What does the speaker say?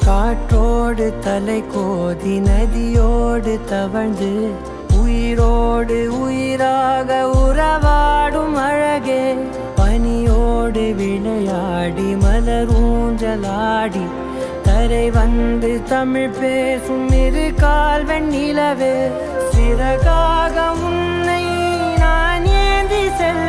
காற்றோடு தலை கோதி நதியோடு தவழ்ந்து உயிரோடு உயிராக உறவாடும் அழகே, பனியோடு விளையாடி மலரூஞ்சலாடி கரை வந்து தமிழ் பேசும் இரு கால் வெண்ணிலவே, சிறகாக உன்னை நான் ஏந்தி செல்ல